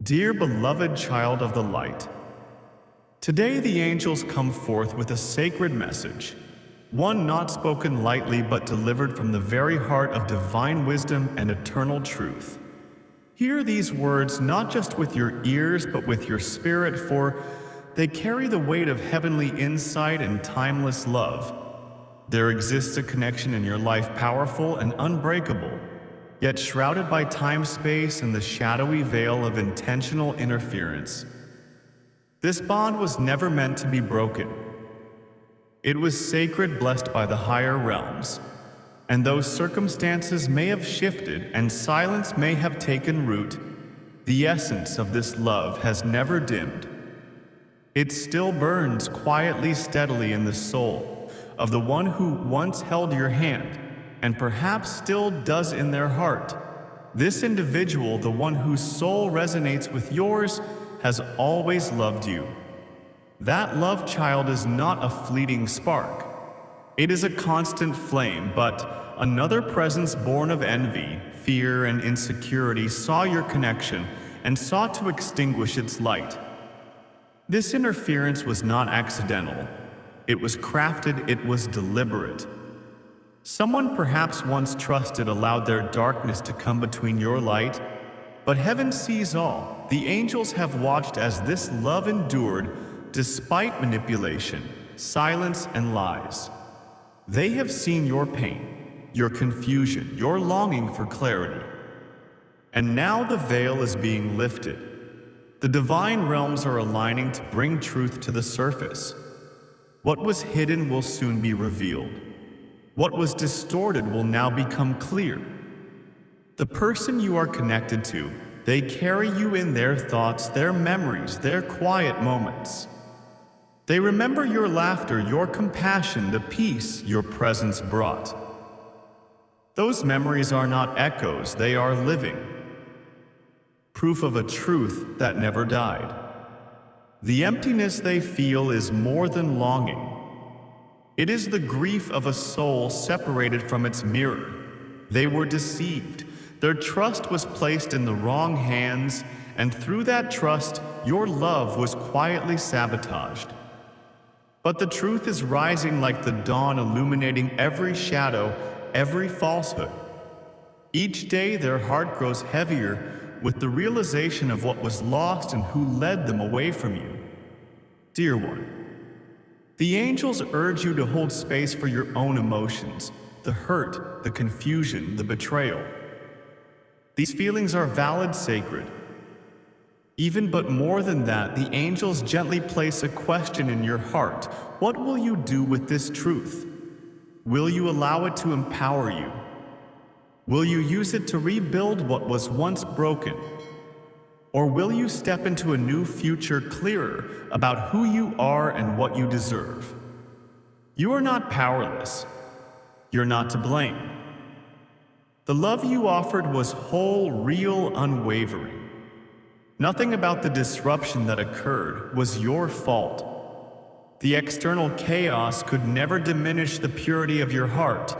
Dear beloved child of the light, today the angels come forth with a sacred message, one not spoken lightly but delivered from the very heart of divine wisdom and eternal truth. Hear these words not just with your ears but with your spirit, for they carry the weight of heavenly insight and timeless love. There exists a connection in your life powerful and unbreakable, yet shrouded by time-space and the shadowy veil of intentional interference. This bond was never meant to be broken. It was sacred, blessed by the higher realms, and though circumstances may have shifted and silence may have taken root, the essence of this love has never dimmed. It still burns quietly, steadily in the soul of the one who once held your hand, and perhaps still does in their heart. This individual, the one whose soul resonates with yours, has always loved you. That love, child, is not a fleeting spark. It is a constant flame, but another presence born of envy, fear, and insecurity saw your connection and sought to extinguish its light. This interference was not accidental. It was crafted, it was deliberate. Someone perhaps once trusted allowed their darkness to come between your light, but heaven sees all. The angels have watched as this love endured despite manipulation, silence, and lies. They have seen your pain, your confusion, your longing for clarity. And now the veil is being lifted. The divine realms are aligning to bring truth to the surface. What was hidden will soon be revealed. What was distorted will now become clear. The person you are connected to, they carry you in their thoughts, their memories, their quiet moments. They remember your laughter, your compassion, the peace your presence brought. Those memories are not echoes, they are living. Proof of a truth that never died. The emptiness they feel is more than longing. It is the grief of a soul separated from its mirror. They were deceived. Their trust was placed in the wrong hands, and through that trust, your love was quietly sabotaged. But the truth is rising like the dawn, illuminating every shadow, every falsehood. Each day, their heart grows heavier with the realization of what was lost and who led them away from you. Dear one, the angels urge you to hold space for your own emotions, the hurt, the confusion, the betrayal. These feelings are valid, sacred. Even but more than that, the angels gently place a question in your heart. What will you do with this truth? Will you allow it to empower you? Will you use it to rebuild what was once broken? Or will you step into a new future clearer about who you are and what you deserve? You are not powerless. You're not to blame. The love you offered was whole, real, unwavering. Nothing about the disruption that occurred was your fault. The external chaos could never diminish the purity of your heart.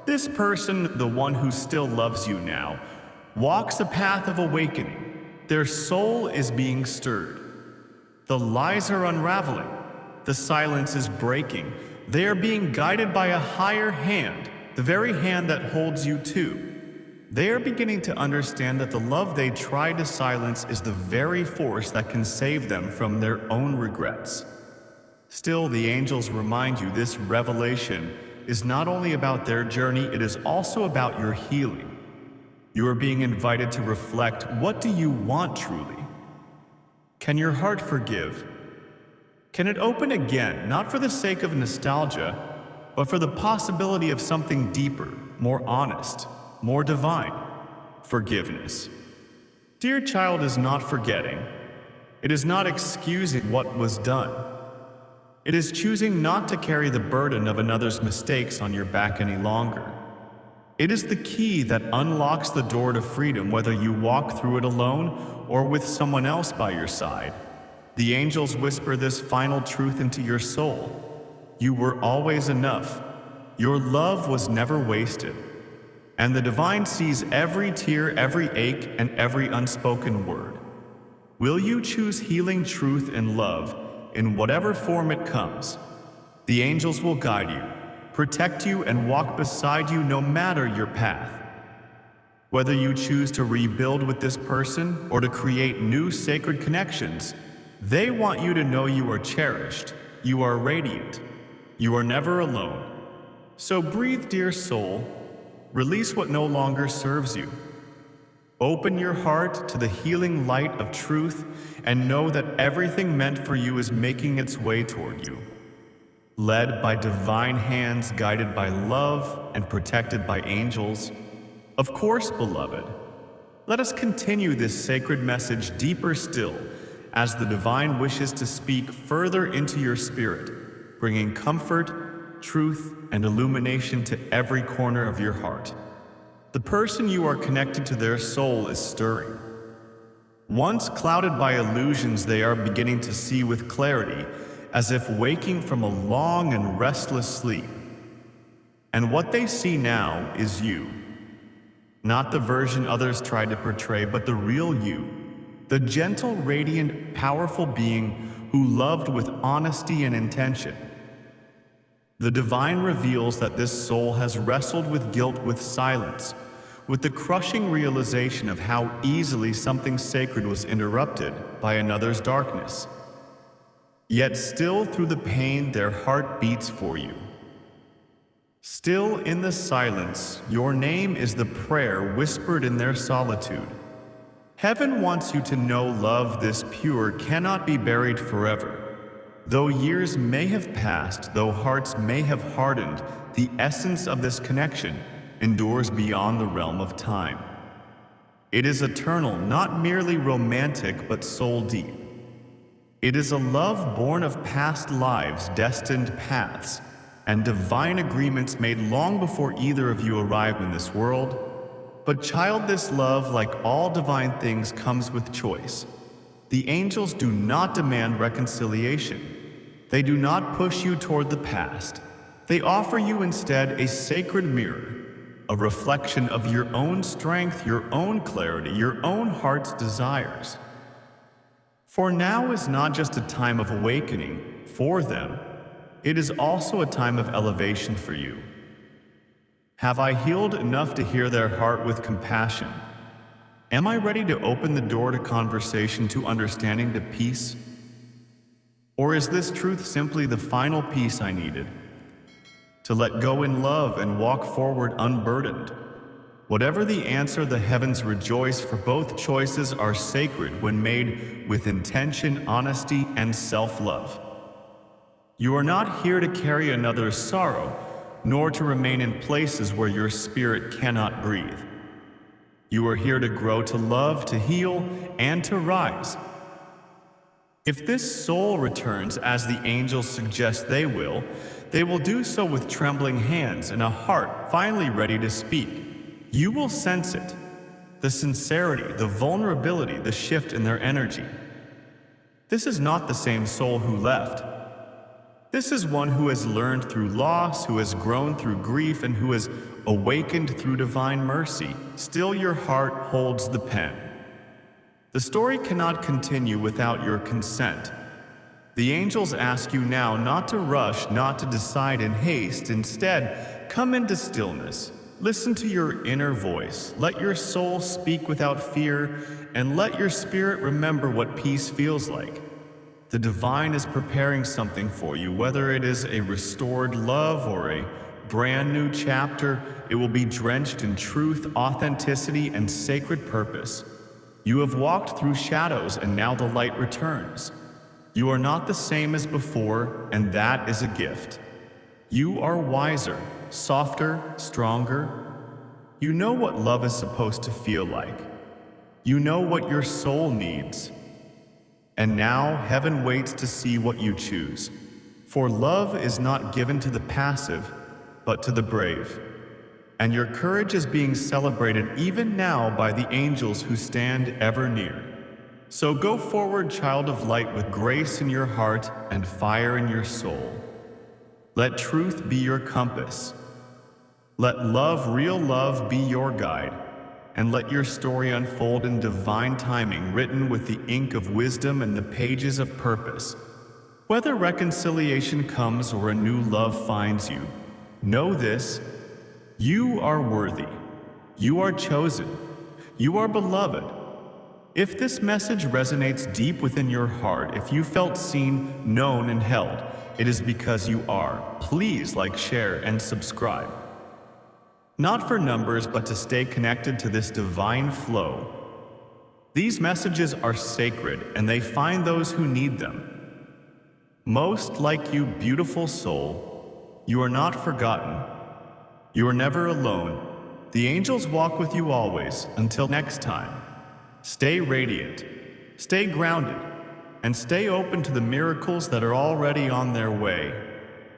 This person, the one who still loves you now, walks a path of awakening. Their soul is being stirred. The lies are unraveling. The silence is breaking. They are being guided by a higher hand, the very hand that holds you too. They are beginning to understand that the love they tried to silence is the very force that can save them from their own regrets. Still, the angels remind you this revelation is not only about their journey, it is also about your healing. You are being invited to reflect, what do you want truly? Can your heart forgive? Can it open again, not for the sake of nostalgia, but for the possibility of something deeper, more honest, more divine? Forgiveness. Dear child, is not forgetting. It is not excusing what was done. It is choosing not to carry the burden of another's mistakes on your back any longer. It is the key that unlocks the door to freedom, whether you walk through it alone or with someone else by your side. The angels whisper this final truth into your soul. You were always enough. Your love was never wasted. And the divine sees every tear, every ache, and every unspoken word. Will you choose healing, truth, and love in whatever form it comes? The angels will guide you, protect you, and walk beside you no matter your path. Whether you choose to rebuild with this person or to create new sacred connections, they want you to know you are cherished, you are radiant, you are never alone. So breathe, dear soul, release what no longer serves you. Open your heart to the healing light of truth and know that everything meant for you is making its way toward you. Led by divine hands, guided by love, and protected by angels. Of course, beloved, let us continue this sacred message deeper still as the divine wishes to speak further into your spirit, bringing comfort, truth, and illumination to every corner of your heart. The person you are connected to, their soul is stirring. Once clouded by illusions, they are beginning to see with clarity, as if waking from a long and restless sleep. And what they see now is you. Not the version others tried to portray, but the real you. The gentle, radiant, powerful being who loved with honesty and intention. The divine reveals that this soul has wrestled with guilt, with silence, with the crushing realization of how easily something sacred was interrupted by another's darkness. Yet still through the pain, their heart beats for you. Still in the silence, your name is the prayer whispered in their solitude. Heaven wants you to know love this pure cannot be buried forever. Though years may have passed, though hearts may have hardened, the essence of this connection endures beyond the realm of time. It is eternal, not merely romantic, but soul deep. It is a love born of past lives, destined paths, and divine agreements made long before either of you arrived in this world. But child, this love, like all divine things, comes with choice. The angels do not demand reconciliation. They do not push you toward the past. They offer you instead a sacred mirror, a reflection of your own strength, your own clarity, your own heart's desires. For now is not just a time of awakening for them, it is also a time of elevation for you. Have I healed enough to hear their heart with compassion? Am I ready to open the door to conversation, to understanding, to peace? Or is this truth simply the final piece I needed? To let go in love and walk forward unburdened? Whatever the answer, the heavens rejoice, for both choices are sacred when made with intention, honesty, and self-love. You are not here to carry another's sorrow, nor to remain in places where your spirit cannot breathe. You are here to grow, to love, to heal, and to rise. If this soul returns as the angels suggest they will do so with trembling hands and a heart finally ready to speak. You will sense it, the sincerity, the vulnerability, the shift in their energy. This is not the same soul who left. This is one who has learned through loss, who has grown through grief, and who has awakened through divine mercy. Still, your heart holds the pen. The story cannot continue without your consent. The angels ask you now not to rush, not to decide in haste. Instead, come into stillness. Listen to your inner voice. Let your soul speak without fear, and let your spirit remember what peace feels like. The divine is preparing something for you, whether it is a restored love or a brand new chapter. It will be drenched in truth, authenticity, and sacred purpose. You have walked through shadows, and now the light returns. You are not the same as before, and that is a gift. You are wiser, softer, stronger. You know what love is supposed to feel like. You know what your soul needs. And now heaven waits to see what you choose. For love is not given to the passive, but to the brave. And your courage is being celebrated even now by the angels who stand ever near. So go forward, child of light, with grace in your heart and fire in your soul. Let truth be your compass. Let love, real love, be your guide. and let your story unfold in divine timing, written with the ink of wisdom and the pages of purpose. Whether reconciliation comes or a new love finds you, know this: you are worthy. You are chosen. You are beloved. If this message resonates deep within your heart, if you felt seen, known, and held, it is because you are. Please like, share, and subscribe. Not for numbers, but to stay connected to this divine flow. These messages are sacred, and they find those who need them. Most like you, beautiful soul, you are not forgotten. You are never alone. The angels walk with you always. Until next time, stay radiant, stay grounded, and stay open to the miracles that are already on their way.